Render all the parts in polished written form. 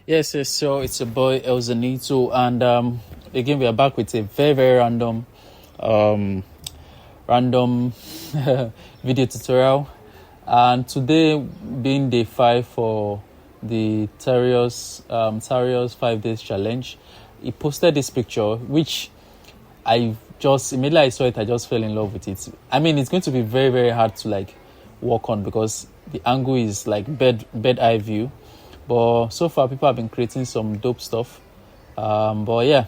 Yes. So it's a boy Elzanito, and again we are back with a very um, random video tutorial. And today, being day 5 for the Tarios 5 days challenge, he posted this picture, which I just immediately I saw it, I just fell in love with it. I mean, it's going to be very hard to like work on because the angle is like bird eye view. But so far, people have been creating some dope stuff. But yeah,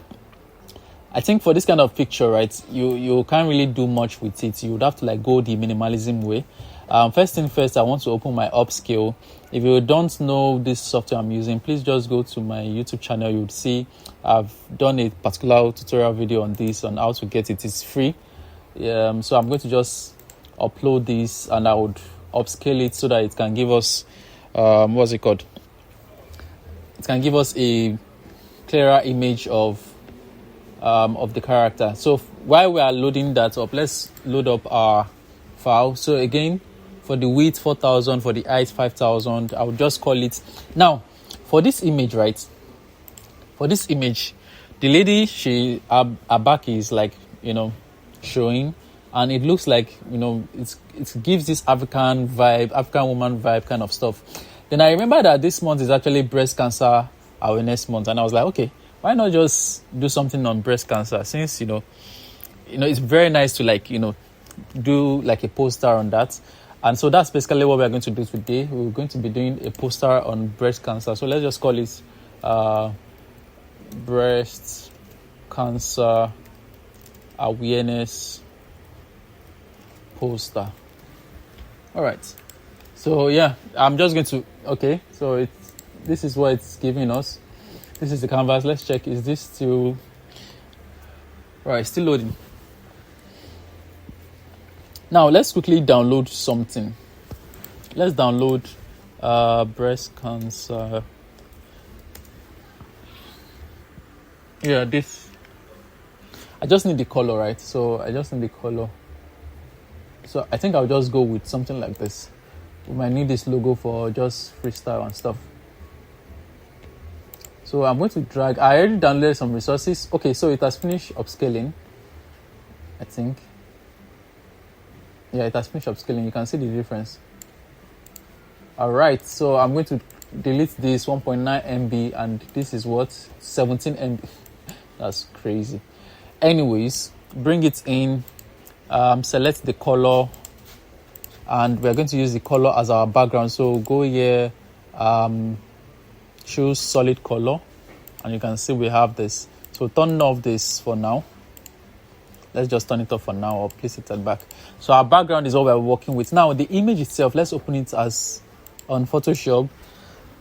I think for this kind of picture, right, you can't really do much with it. You would have to like go the minimalism way. First thing first, I want to open my upscale. If you don't know this software I'm using, please just go to my YouTube channel. You would see I've done a particular tutorial video on this, on how to get it. It's free. So I'm going to just upload this, and I would upscale it so that it can give us what's it called? It can give us a clearer image of the character. So while we are loading that up, let's load up our file. So again, for the width 4000, for the height 5000, I would just call it. Now for this image, right, for this image, the lady, her back is like, showing, and it looks like, it gives this African vibe, African woman vibe kind of stuff. Then I remember that this month is actually breast cancer awareness month, and I was like, okay, why not just do something on breast cancer, since it's very nice to like do like a poster on that. And so that's basically what we're going to do today. We're going to be doing a poster on breast cancer. So let's just call it breast cancer awareness poster. All right, so yeah, I'm just going to, okay, so this is what it's giving us. This is the canvas. Let's check, is this still right? Still loading. Now let's quickly download something. Let's download breast cancer. Yeah, this. I just need the color, right? So I just need the color. So I think I'll just go with something like this. We might need this logo for just freestyle and stuff. So I'm going to drag. I already downloaded some resources. Okay, so it has finished upscaling, I think. Yeah, it has finished upscaling. You can see the difference. All right, so I'm going to delete this 1.9 MB, and this is what, 17 MB. That's crazy. Anyways, bring it in, select the color, and we're going to use the color as our background. So go here, choose solid color, and you can see we have this. So turn off this for now. Let's just turn it off for now, or place it at back. So our background is what we're working with. Now the image itself, let's open it as on Photoshop.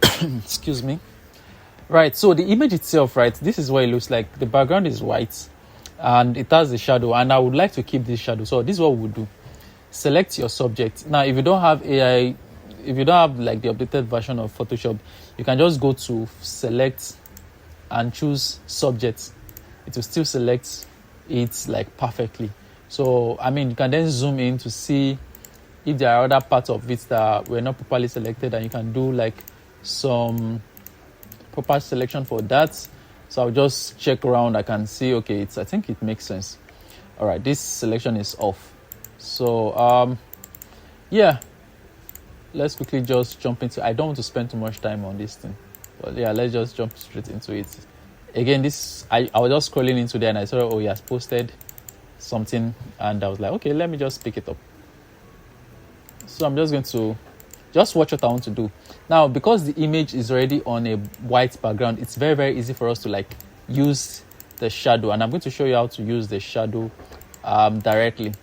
Excuse me. Right, so the image itself, right, this is what it looks like. The background is white and it has a shadow, and I would like to keep this shadow. So this is what we'll do. Select your subject. Now if you don't have AI, if you don't have like the updated version of Photoshop, you can just go to select and choose subject. It will still select it like perfectly. So I mean, you can then zoom in to see if there are other parts of it that were not properly selected, and you can do like some proper selection for that. So I'll just check around. I can see, okay, I think it makes sense. All right, this selection is off. So yeah, let's quickly just jump into. I don't want to spend too much time on this thing, but yeah, let's just jump straight into it. Again, this I was just scrolling into there and I saw, oh, he has posted something, and I was like, okay, let me just pick it up. So I'm just going to just watch what I want to do. Now, because the image is already on a white background, it's very easy for us to like use the shadow, and I'm going to show you how to use the shadow directly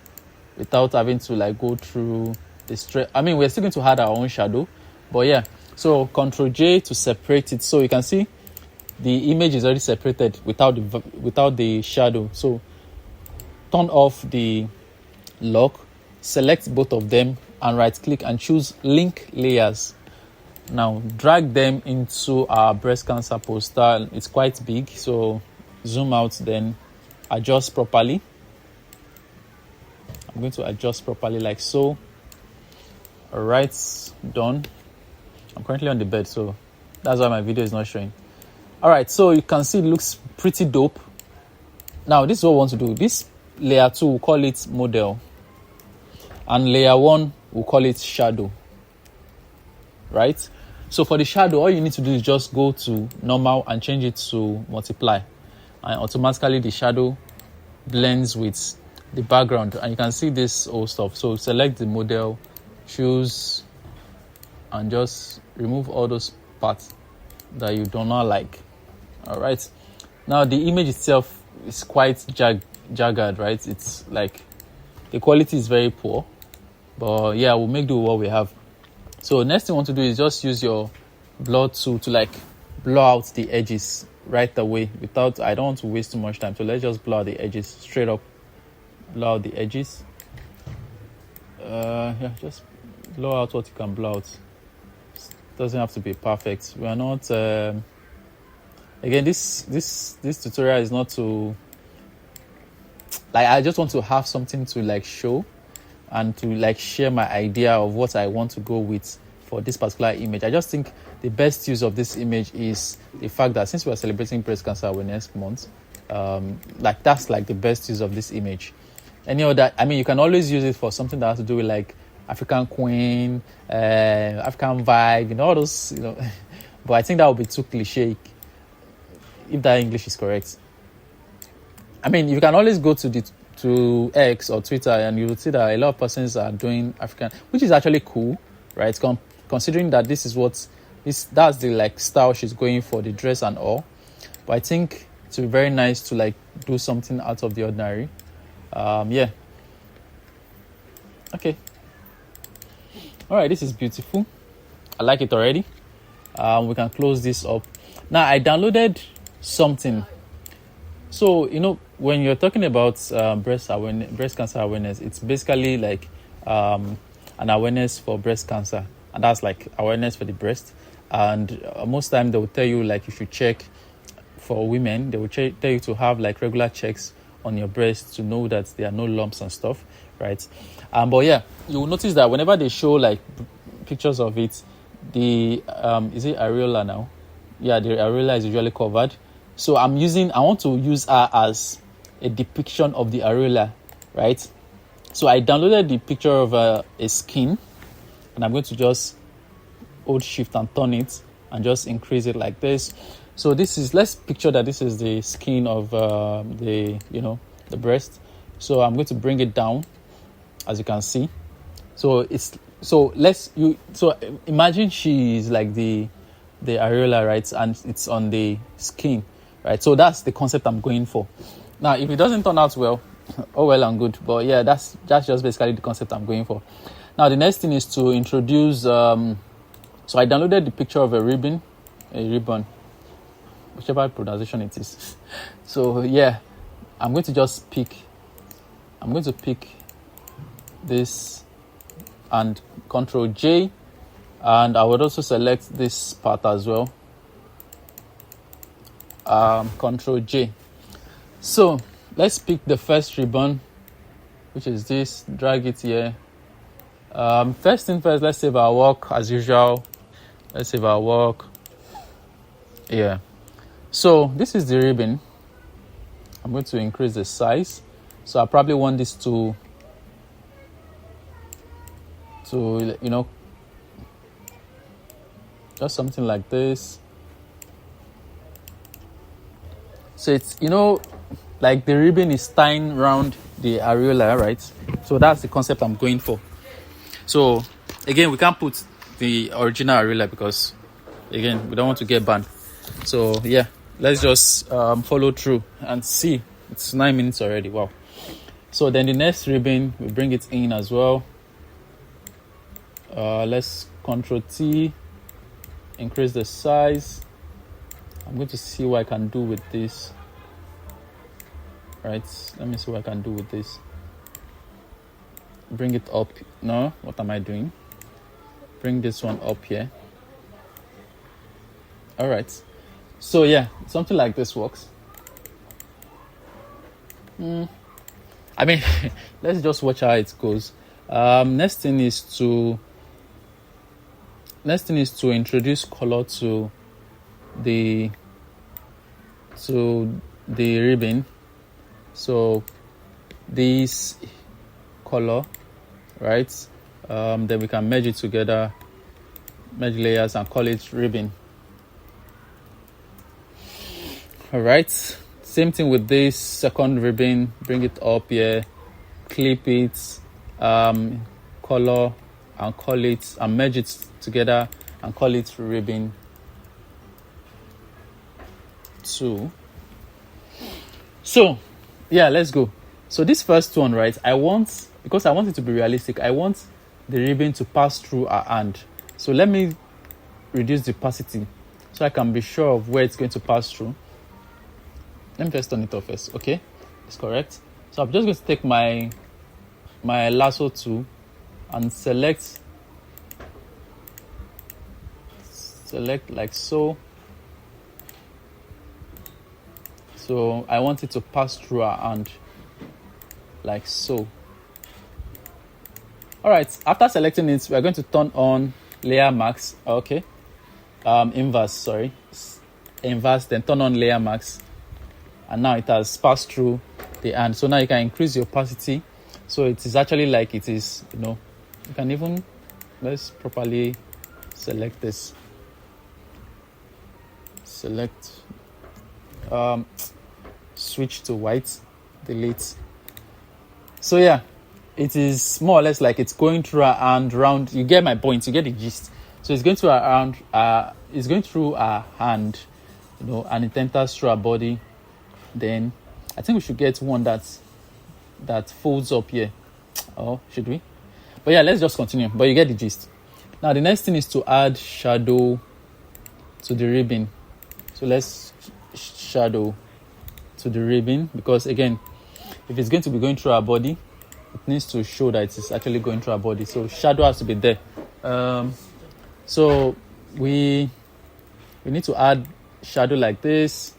without having to like go through the straight. I mean, we're still going to add our own shadow, but yeah. So Ctrl J to separate it. So you can see the image is already separated without the shadow. So turn off the lock, select both of them, and right click and choose link layers. Now drag them into our breast cancer poster. It's quite big, so zoom out, then adjust properly. I'm going to adjust properly like so. All right, done. I'm currently on the bed, so that's why my video is not showing. All right, so you can see it looks pretty dope. Now this is what we want to do. This layer 2, we'll call it model, and layer 1, we'll call it shadow, right? So for the shadow, all you need to do is just go to normal and change it to multiply, and automatically the shadow blends with the background, and you can see this old stuff. So select the model, choose, and just remove all those parts that you do not like. All right, now the image itself is quite jagged, right? It's like the quality is very poor, but yeah, we'll make do with what we have. So next thing you want to do is just use your blur tool to like blur out the edges right away. Without, I don't want to waste too much time, so let's just blur out the edges straight up. Blur out the edges. Yeah, just blur out what you can blur out. Doesn't have to be perfect. We are not. Again, this tutorial is not to like. I just want to have something to like show, and to like share my idea of what I want to go with for this particular image. I just think the best use of this image is the fact that since we are celebrating Breast Cancer Awareness Month, like that's like the best use of this image. Any other, I mean, you can always use it for something that has to do with like African Queen, African vibe, you know, all those, you know. But I think that would be too cliche, if that English is correct. I mean, you can always go to X or Twitter, and you will see that a lot of persons are doing African, which is actually cool, right? Considering that this is that's the like style she's going for, the dress and all. But I think it's very nice to like do something out of the ordinary. Yeah. Okay. All right, this is beautiful. I like it already. We can close this up. Now, I downloaded something. So, you know, when you're talking about breast cancer awareness, it's basically like an awareness for breast cancer, and that's like awareness for the breast. And most time they will tell you like you should check for women. They will tell you to have like regular checks on your breast to know that there are no lumps and stuff, right? But yeah, you will notice that whenever they show like pictures of it, the is it areola now? Yeah, the areola is usually covered. So I want to use her as a depiction of the areola, right? So I downloaded the picture of a skin, and I'm going to just hold shift and turn it and just increase it like this. So let's picture that this is the skin of the breast. So I'm going to bring it down, as you can see. So imagine she is like the areola, right? And it's on the skin, right? So that's the concept I'm going for. Now, if it doesn't turn out well, oh well and good. But yeah, that's just basically the concept I'm going for. Now, the next thing is to introduce. So I downloaded the picture of a ribbon, whichever pronunciation it is. So yeah, I'm going to pick this and Control J, and I would also select this part as well. Control J. So let's pick the first ribbon, which is this. Drag it here. First thing first, let's save our work as usual. Let's save our work. Yeah. So this is the ribbon. I'm going to increase the size. So I probably want this to just something like this. So it's, like the ribbon is tying around the areola, right? So that's the concept I'm going for. So again, we can't put the original areola because again, we don't want to get banned. So yeah, let's just follow through and see. It's 9 minutes already. Wow. So then the next ribbon, we bring it in as well. Let's Control T, increase the size. I'm going to see what I can do with this. Right, let me see what I can do with this. Bring it up. No, what am I doing? Bring this one up here. All right. So yeah, something like this works. I mean, let's just watch how it goes. Next thing is to introduce color to the to the ribbon. So this color, right? Then we can merge it together, merge layers, and call it ribbon. All right, same thing with this second ribbon. Bring it up here, clip it, color, and call it, and merge it together and call it ribbon 2. So yeah, let's go. So this first one, right, because I want it to be realistic, I want the ribbon to pass through our hand. So let me reduce the opacity so I can be sure of where it's going to pass through. Let me just turn it off first. Okay, it's correct. So I'm just going to take my lasso tool and select like so. So I want it to pass through our hand like so. All right, after selecting it, we're going to turn on layer mask. Okay, inverse, then turn on layer mask. And now it has passed through the hand. So now you can increase the opacity. So it is actually like it is, you can even, let's properly select this. Select, switch to white, delete. So yeah, it is more or less like it's going through our hand round. You get my point, you get the gist. So it's going through our hand, it's going through our hand, and it enters through our body. Then I think we should get one that folds up here. Oh, should we? But yeah, let's just continue. But you get the gist. Now the next thing is to add shadow to the ribbon. So let's shadow to the ribbon, because again, if it's going to be going through our body, it needs to show that it is actually going through our body. So shadow has to be there. So we need to add shadow like this.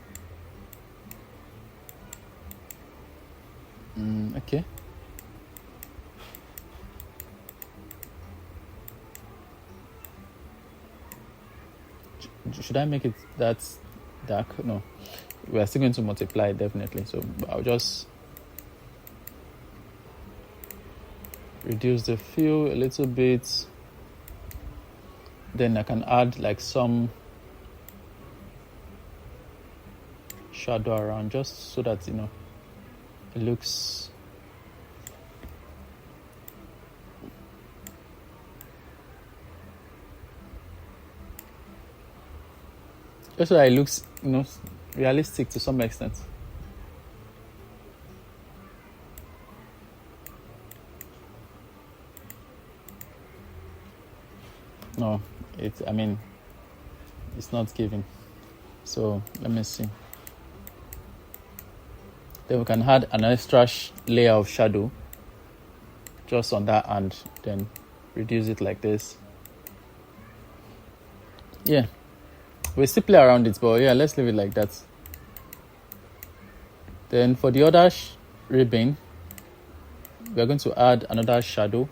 Okay. Should I make it that dark? No, we are still going to multiply definitely. So I'll just reduce the fill a little bit. Then I can add like some shadow around, just so that it looks just so that it looks realistic to some extent. No, it's not giving. So let me see. Then we can add an extra layer of shadow just on that, and then reduce it like this. Yeah, we'll still play around it, but yeah, let's leave it like that. Then for the other ribbon, we're going to add another shadow.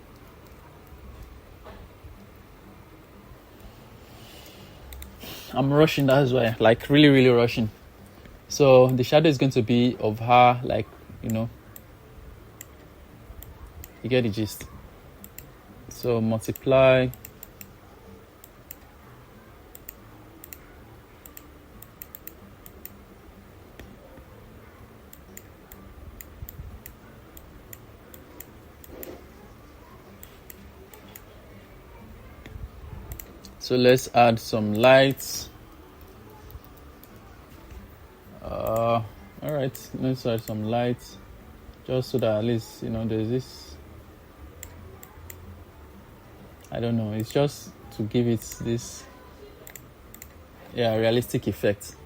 I'm rushing, that's why, like really, really rushing. So the shadow is going to be of her, like, you get the gist. So multiply. So let's add some lights. All right, let's add some lights, just so that at least there's this. I don't know. It's just to give it this, realistic effect.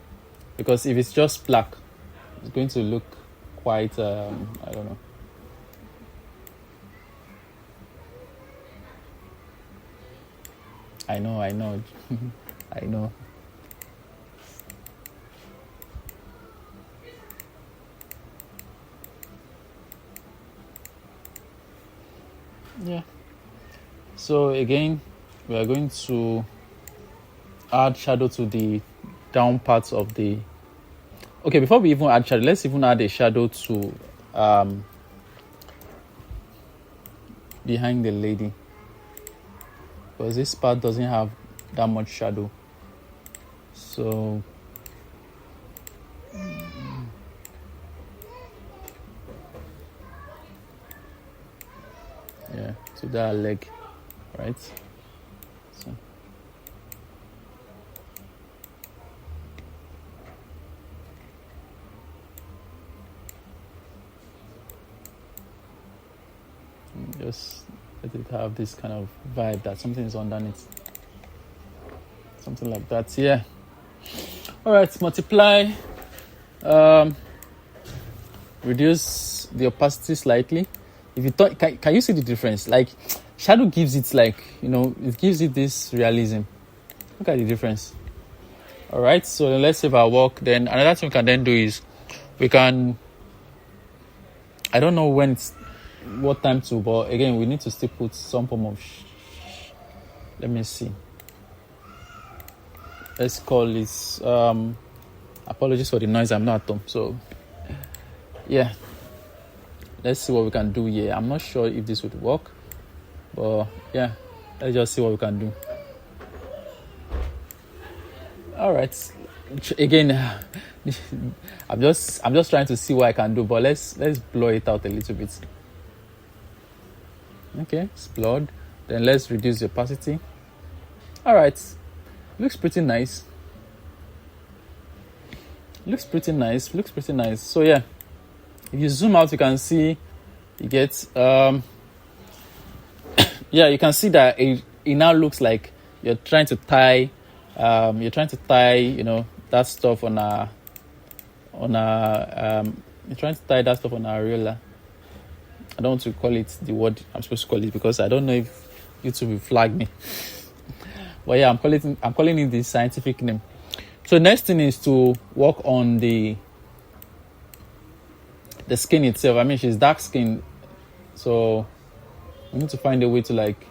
Because if it's just black, it's going to look quite. I don't know. I know. I know. Yeah. So again, we are going to add shadow to the down parts of the Okay, before we even add shadow, let's even add a shadow to behind the lady, because this part doesn't have that much shadow. So yeah, to that leg, right? So just let it have this kind of vibe that something is underneath, something like that. Yeah. All right, multiply, reduce the opacity slightly. If you thought, can you see the difference? Like, shadow gives it, like, it gives it this realism. Look at the difference. All right, so let's save our work. Then another thing we can then do is we can, I don't know what time to, but again, we need to still put some form of let me see. Let's call this apologies for the noise, I'm not at home. So yeah, let's see what we can do here. I'm not sure if this would work, but yeah, let's just see what we can do. All right, again, I'm just trying to see what I can do, but let's blur it out a little bit. Okay, it's blurred. Then let's reduce the opacity. All right, looks pretty nice. Looks pretty nice. So yeah, if you zoom out, you can see you get yeah, you can see that it now looks like you're trying to tie that stuff on a you're trying to tie that stuff on a areola. I don't want to call it the word I'm supposed to call it, because I don't know if YouTube will flag me. But yeah, I'm calling it the scientific name. So next thing is to work on the skin itself. I mean, she's dark skin, so we need to find a way to like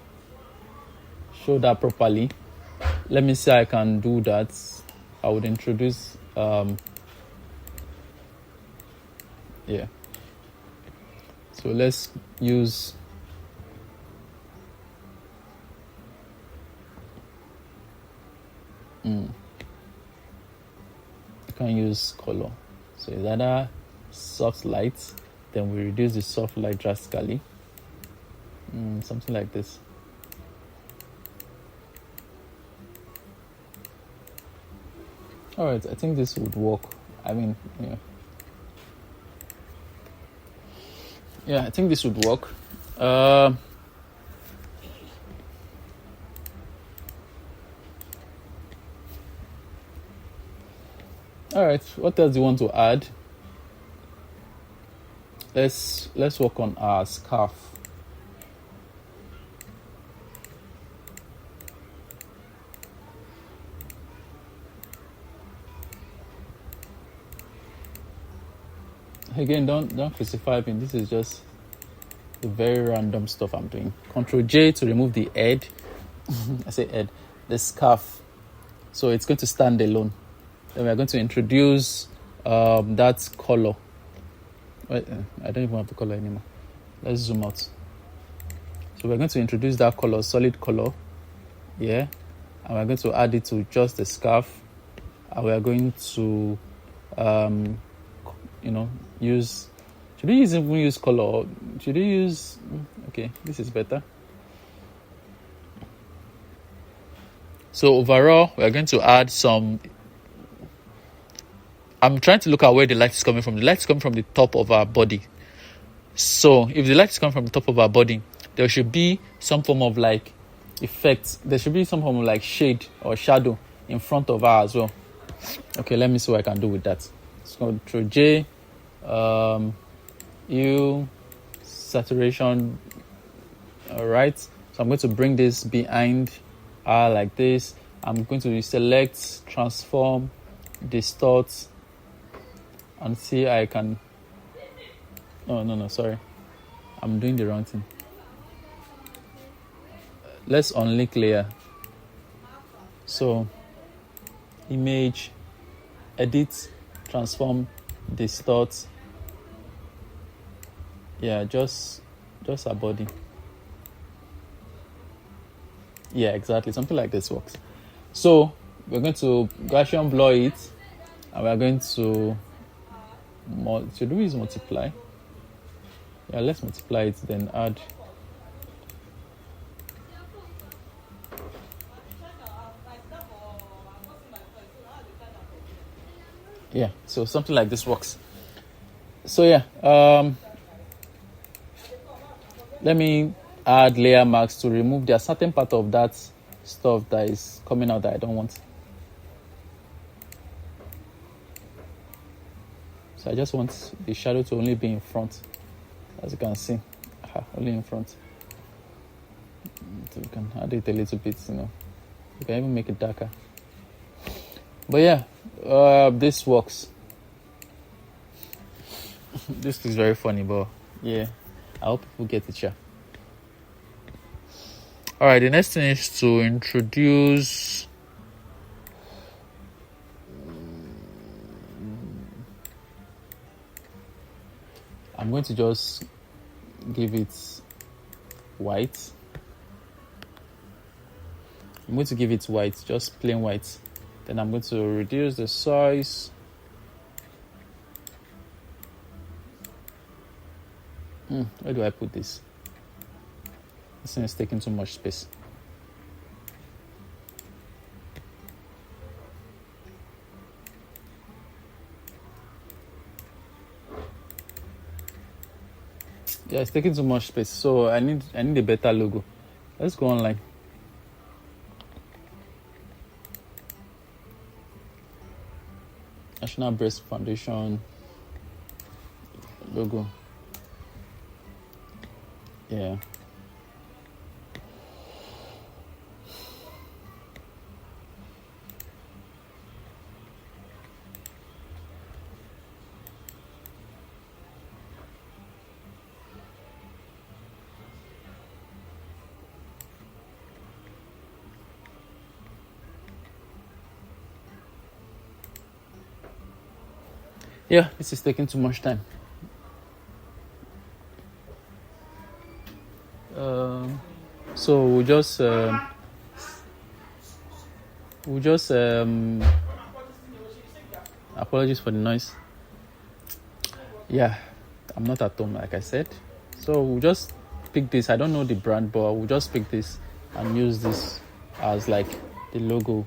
show that properly. Let me see how I can do that. I would introduce yeah. So let's use you can use color. So it's either soft light, then we reduce the soft light drastically. Something like this. All right, I think this would work. I mean, yeah, I think this would work. All right, what else do you want to add? Let's work on our scarf. Again, don't crucify me. This is just the very random stuff I'm doing. Control J to remove the head. I say head, the scarf. So it's going to stand alone. Then we're going to introduce that color. I don't even have the color anymore. Let's zoom out. So we're going to introduce that color, solid color. Yeah. And we're going to add it to just the scarf. And we're going to use, should we even use color? Should we use, okay, this is better. So overall, we're going to add some, I'm trying to look at where the light is coming from. The light is coming from the top of our body. So if the light is coming from the top of our body, there should be some form of like effect. There should be some form of like shade or shadow in front of her as well. Okay, let me see what I can do with that. Let's go through J, U, saturation. All right. So I'm going to bring this behind her like this. I'm going to select, transform, distort, and see I can. No, sorry. I'm doing the wrong thing. Let's unlink layer. So, image, edit, transform, distort. Yeah, just a body. Yeah, exactly. Something like this works. So we're going to Gaussian blur it, and we're going to should we use multiply? Yeah, let's multiply it, then add. Yeah, so something like this works. So yeah, let me add layer marks to remove. There are certain part of that stuff that is coming out that I don't want. So I just want the shadow to only be in front, as you can see. Only in front. So we can add it a little bit, you can even make it darker. But yeah, this works. This is very funny, but yeah, I hope people get it. All right, the next thing is to introduce I'm going to just give it white. I'm going to give it white, just plain white. Then I'm going to reduce the size. Where do I put this? This thing is taking too much space. Yeah, it's taking too much space. So I need a better logo. Let's go online. National Breast Foundation logo. Yeah. Yeah, this is taking too much time. So we'll just apologies for the noise. Yeah, I'm not at home, like I said. So we'll just pick this. I don't know the brand, but we'll just pick this and use this as like the logo.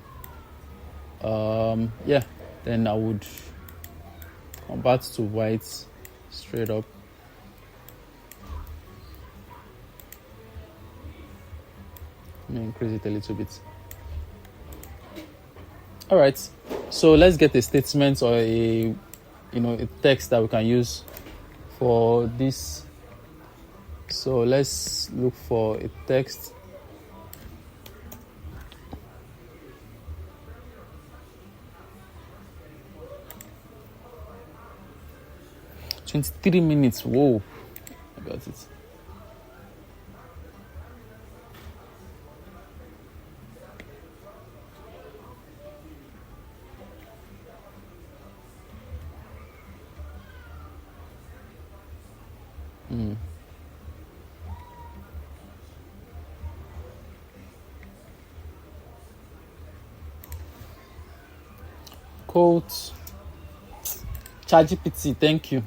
Yeah, then I would convert to white straight up. Let me increase it a little bit. All right, so let's get a statement or a text that we can use for this. So let's look for a text. "23 minutes. Whoa, I got it. Quote. ChatGPT, thank you.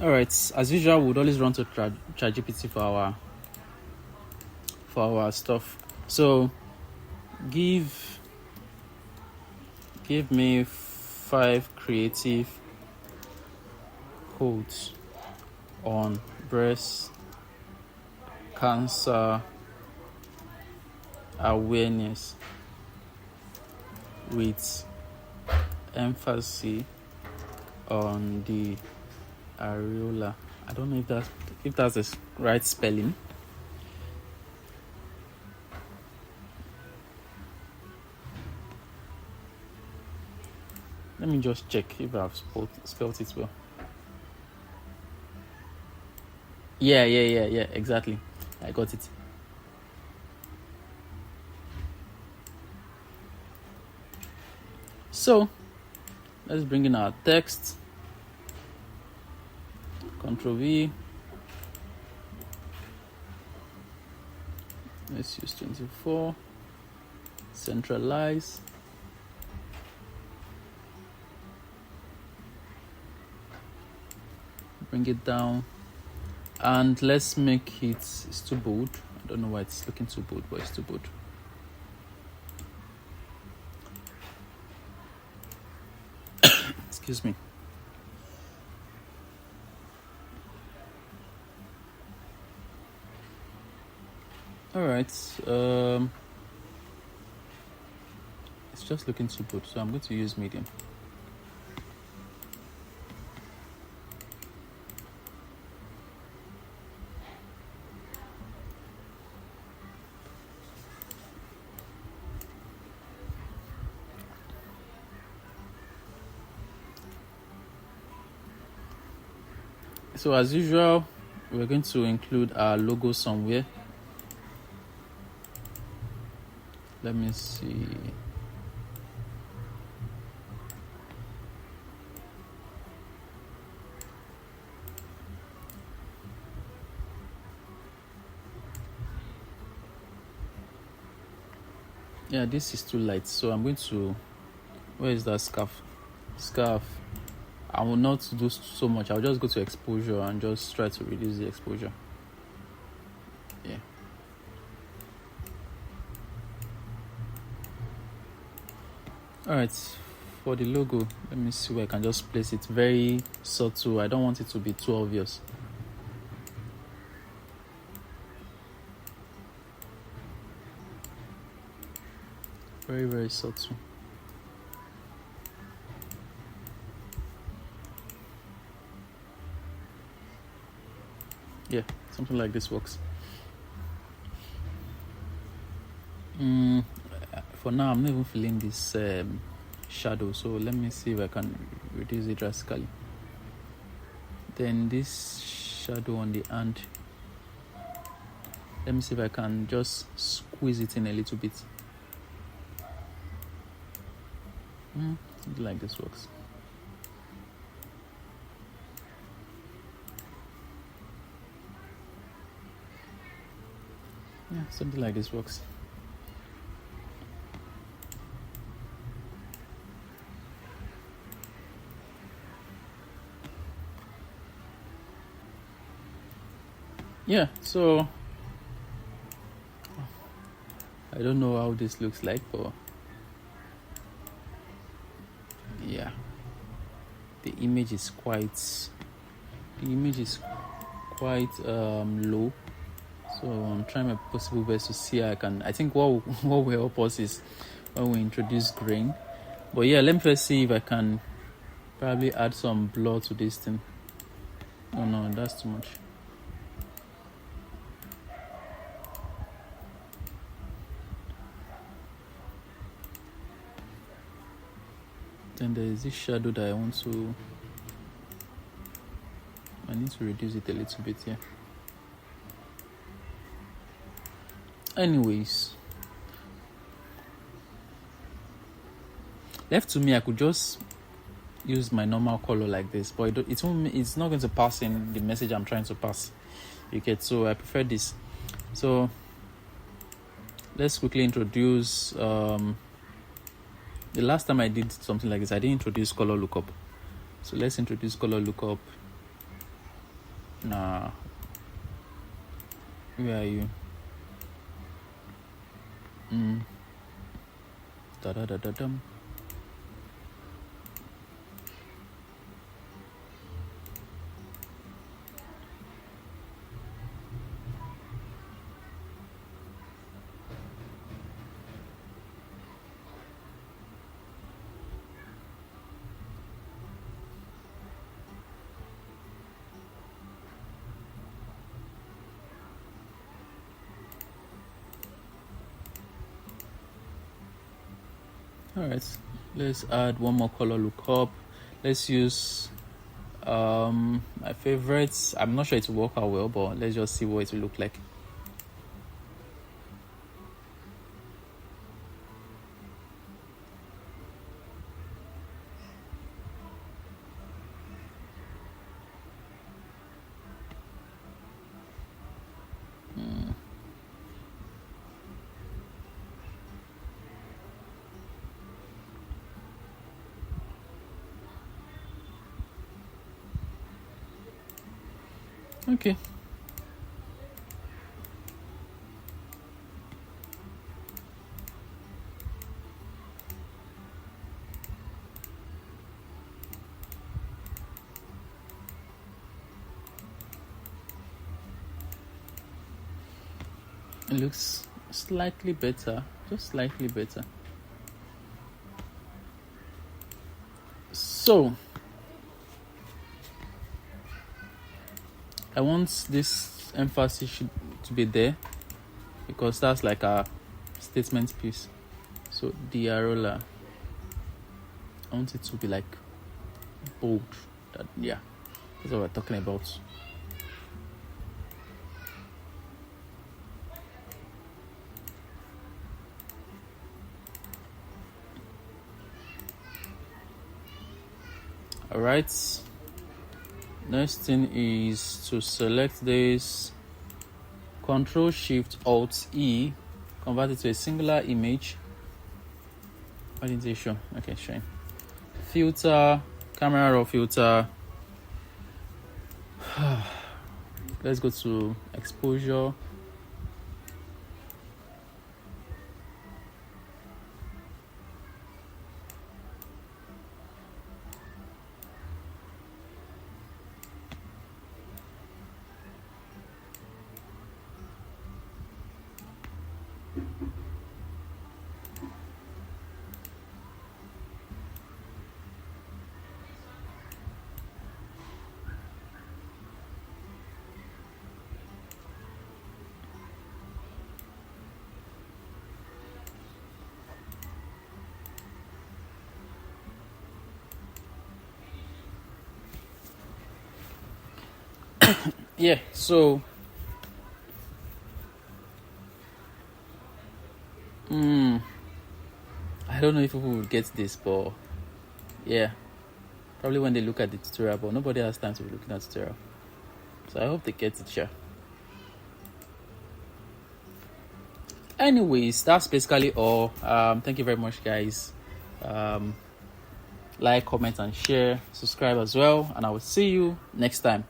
All right, as usual, we'd always run to ChatGPT for our stuff. So give me 5 creative quotes on breast cancer awareness with emphasis on the areola. I don't know if that's the right spelling. Let me just check if I've spelled it well. Yeah, exactly. I got it. So let's bring in our text. Ctrl V. Let's use 24. Centralize. Bring it down. And let's make it, it's too bold. I don't know why it's looking too bold, but it's too bold. Excuse me. All right. It's just looking too bold, so I'm going to use medium. So as usual, we're going to include our logo somewhere. Let me see. Yeah, this is too light, so I'm going to, where is that scarf? I will not do so much. I'll just go to exposure and just try to reduce the exposure. Yeah. All right, for the logo, let me see where I can just place it very subtle. I don't want it to be too obvious. Very, very subtle. Yeah, something like this works. For now, I'm not even feeling this shadow, so let me see if I can reduce it drastically. Then this shadow on the hand, let me see if I can just squeeze it in a little bit. Something like this works. Yeah, something like this works. Yeah, so I don't know how this looks like, but yeah, the image is quite low, so I'm trying my possible best to see how I think what will help us is when we introduce grain. But yeah, let me first see if I can probably add some blur to this thing. Oh no, that's too much. Then there is this shadow that I need to reduce it a little bit here. Anyways, left to me, I could just use my normal color like this, but it's not going to pass in the message I'm trying to pass. You get, so I prefer this. So let's quickly introduce the last time I did something like this, I didn't introduce color lookup. So let's introduce color lookup. Nah, where are you? Da da da da dum. All right, let's add one more color lookup. Let's use my favorites. I'm not sure it will work out well, but let's just see what it will look like. Okay. It looks slightly better, just slightly better. So I want this emphasis to be there because that's like a statement piece. So the arola, I want it to be like bold. Yeah, that's what we're talking about. All right, next thing is to select this, Control Shift Alt E, convert it to a singular image. Why didn't it show? Okay, showing. Filter, camera raw filter. Let's go to exposure. Yeah, so I don't know if people will get this, but yeah, probably when they look at the tutorial, but nobody has time to be looking at the tutorial, so I hope they get it. Sure. Anyways, that's basically all. Thank you very much, guys. Like, comment, and share. Subscribe as well, and I will see you next time.